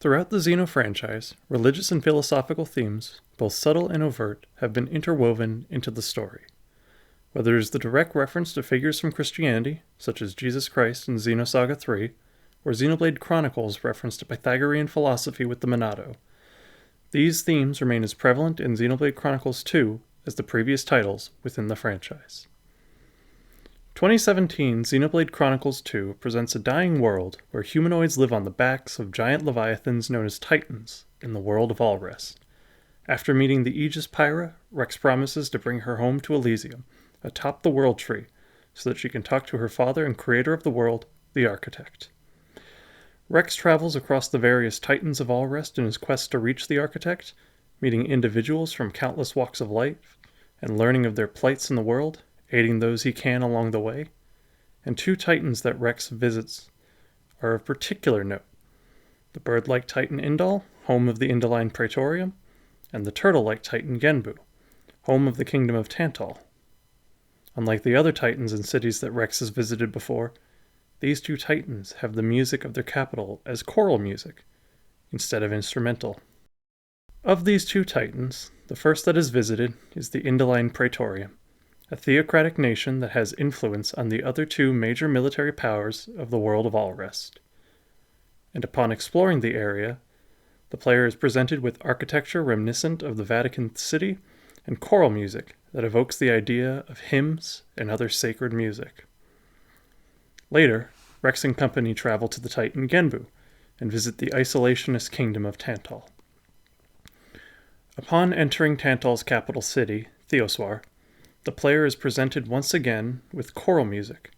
Throughout the Xeno franchise, religious and philosophical themes, both subtle and overt, have been interwoven into the story. Whether it is the direct reference to figures from Christianity, such as Jesus Christ in Xenosaga 3, or Xenoblade Chronicles reference to Pythagorean philosophy with the Monado, these themes remain as prevalent in Xenoblade Chronicles 2 as the previous titles within the franchise. 2017 Xenoblade Chronicles 2 presents a dying world where humanoids live on the backs of giant leviathans known as Titans in the world of Allrest. After meeting the Aegis Pyra, Rex promises to bring her home to Elysium, atop the World Tree, so that she can talk to her father and creator of the world, the Architect. Rex travels across the various Titans of Allrest in his quest to reach the Architect, meeting individuals from countless walks of life, and learning of their plights in the world, aiding those he can along the way. And two Titans that Rex visits are of particular note: the bird-like Titan Indol, home of the Indoline Praetorium, and the turtle-like Titan Genbu, home of the Kingdom of Tantal. Unlike the other Titans and cities that Rex has visited before, these two Titans have the music of their capital as choral music, instead of instrumental. Of these two Titans, the first that is visited is the Indoline Praetorium, a theocratic nation that has influence on the other two major military powers of the world of Allrest. And upon exploring the area, the player is presented with architecture reminiscent of the Vatican City and choral music that evokes the idea of hymns and other sacred music. Later, Rex and company travel to the Titan Genbu and visit the isolationist kingdom of Tantal. Upon entering Tantal's capital city, Theosoir, the player is presented once again with choral music.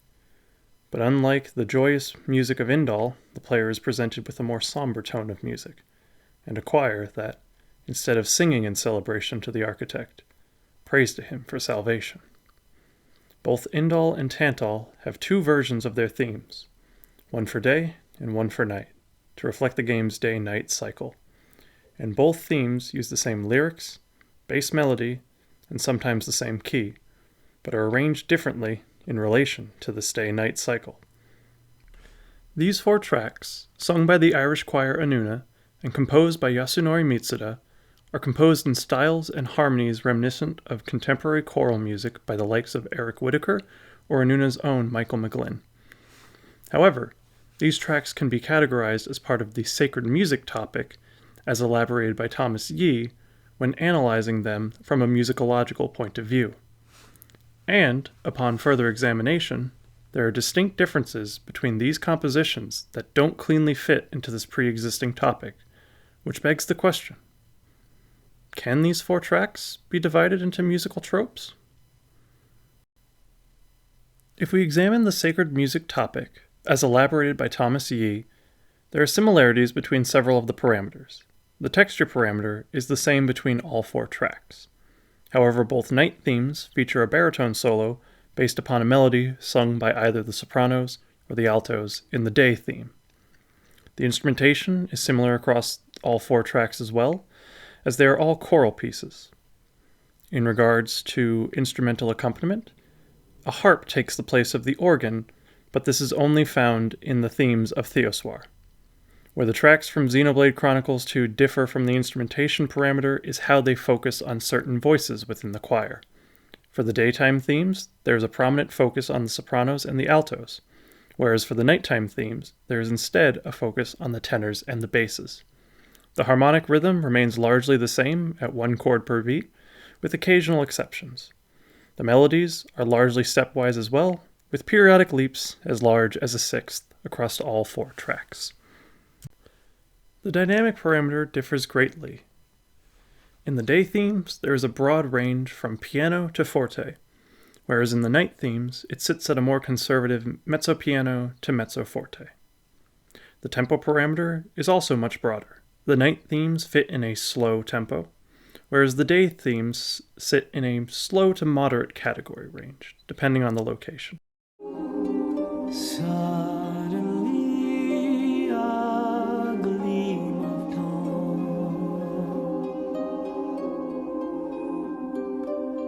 But unlike the joyous music of Indol, the player is presented with a more somber tone of music, and a choir that, instead of singing in celebration to the Architect, prays to him for salvation. Both Indol and Tantal have two versions of their themes, one for day and one for night, to reflect the game's day-night cycle. And both themes use the same lyrics, bass melody, and sometimes the same key, but are arranged differently in relation to this day-night cycle. These 4 tracks, sung by the Irish choir Anuna and composed by Yasunori Mitsuda, are composed in styles and harmonies reminiscent of contemporary choral music by the likes of Eric Whitacre or Anuna's own Michael McGlynn. However, these tracks can be categorized as part of the sacred music topic, as elaborated by Thomas Yee, when analyzing them from a musicological point of view. And, upon further examination, there are distinct differences between these compositions that don't cleanly fit into this pre-existing topic, which begs the question: can these 4 tracks be divided into musical tropes? If we examine the sacred music topic, as elaborated by Thomas Yee, there are similarities between several of the parameters. The texture parameter is the same between all 4 tracks. However, both night themes feature a baritone solo based upon a melody sung by either the sopranos or the altos in the day theme. The instrumentation is similar across all 4 tracks as well, as they are all choral pieces. In regards to instrumental accompaniment, a harp takes the place of the organ, but this is only found in the themes of Theosoir. Where the tracks from Xenoblade Chronicles 2 differ from the instrumentation parameter is how they focus on certain voices within the choir. For the daytime themes, there is a prominent focus on the sopranos and the altos, whereas for the nighttime themes, there is instead a focus on the tenors and the basses. The harmonic rhythm remains largely the same at 1 chord per beat, with occasional exceptions. The melodies are largely stepwise as well, with periodic leaps as large as a sixth across all 4 tracks. The dynamic parameter differs greatly. In the day themes, there is a broad range from piano to forte, whereas in the night themes, it sits at a more conservative mezzo-piano to mezzo-forte. The tempo parameter is also much broader. The night themes fit in a slow tempo, whereas the day themes sit in a slow to moderate category range, depending on the location. Suddenly a gleam of dawn.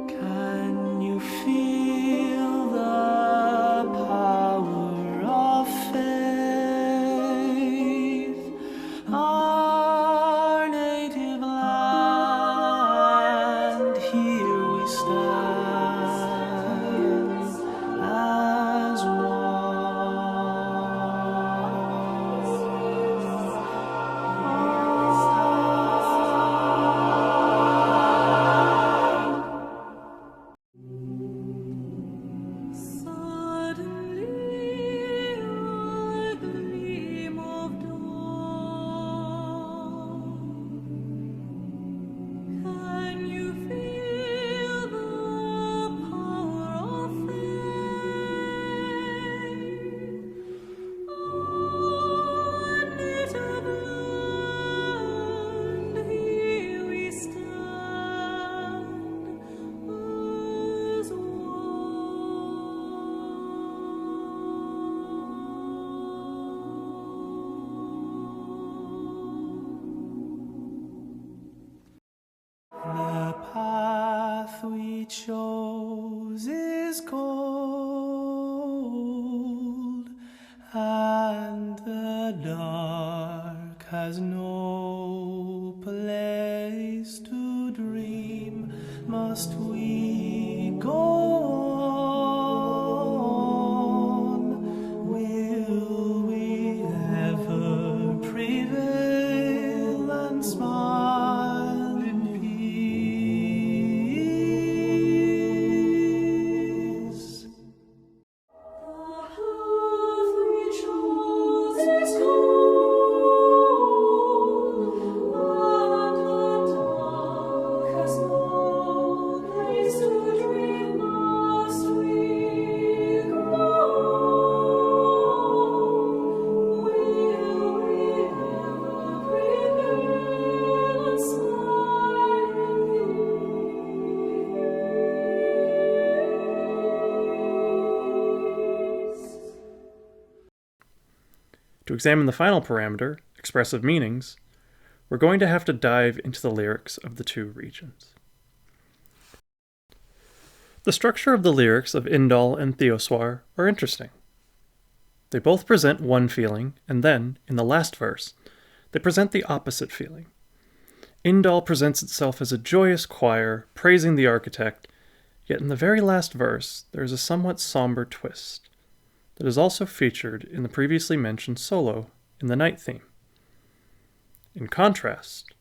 Can you feel the power of faith? chose is cold, and the dark has no place to dream. Must we go on? Will we ever prevail and smile in peace? The path we chose is cold, and the dark has no place to dream. Must we go on? Will we ever prevail and smile in peace? To examine the final parameter, expressive meanings, we're going to have to dive into the lyrics of the two regions. The structure of the lyrics of Indol and Theosoir are interesting. They both present one feeling, and then, in the last verse, they present the opposite feeling. Indol presents itself as a joyous choir, praising the architect, yet in the very last verse there is a somewhat somber twist that is also featured in the previously mentioned solo in the night theme. In contrast,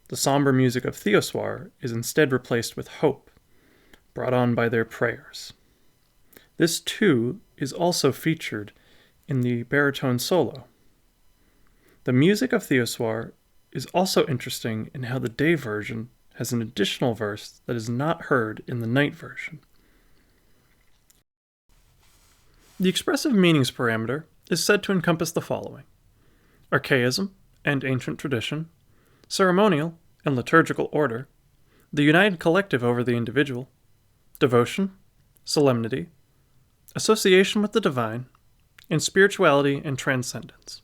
the somber music of Theosoir is instead replaced with hope, brought on by their prayers. This, too, is also featured in the baritone solo. The music of Theosoir is also interesting in how the day version has an additional verse that is not heard in the night version. The expressive meanings parameter is said to encompass the following: archaism and ancient tradition, ceremonial and liturgical order, the united collective over the individual, devotion, solemnity, association with the divine, and spirituality and transcendence.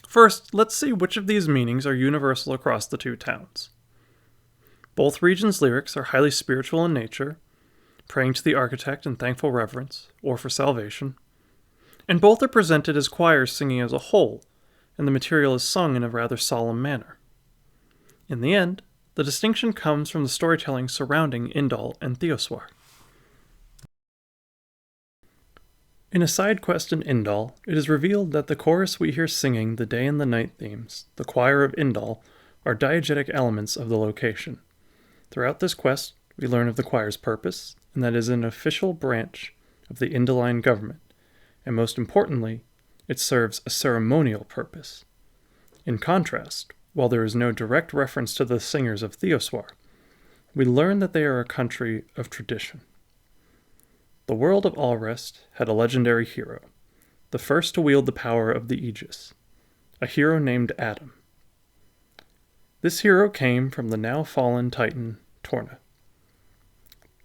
First, let's see which of these meanings are universal across the two towns. Both regions' lyrics are highly spiritual in nature, praying to the architect in thankful reverence, or for salvation, and both are presented as choirs singing as a whole, and the material is sung in a rather solemn manner. In the end, the distinction comes from the storytelling surrounding Indol and Theosoir. In a side quest in Indol, it is revealed that the chorus we hear singing the day and the night themes, the choir of Indol, are diegetic elements of the location. Throughout this quest, we learn of the choir's purpose, and that it is an official branch of the Indoline government, and most importantly, it serves a ceremonial purpose. In contrast, while there is no direct reference to the singers of Theosoir, we learn that they are a country of tradition. The world of Alrest had a legendary hero, the first to wield the power of the Aegis, a hero named Adam. This hero came from the now fallen titan Torna.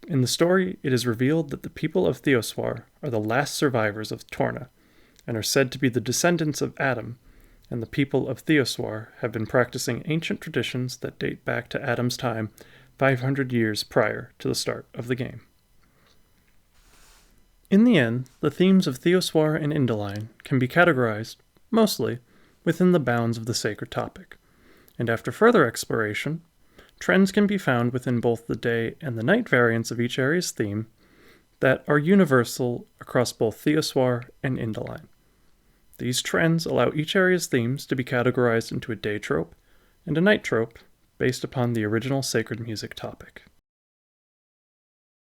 In the story, it is revealed that the people of Theosoir are the last survivors of Torna, and are said to be the descendants of Adam, and the people of Theosoir have been practicing ancient traditions that date back to Adam's time 500 years prior to the start of the game. In the end, the themes of Theosoir and Indoline can be categorized, mostly, within the bounds of the sacred topic, and after further exploration, trends can be found within both the day and the night variants of each area's theme that are universal across both Theosoir and Indoline. These trends allow each area's themes to be categorized into a day trope and a night trope based upon the original sacred music topic.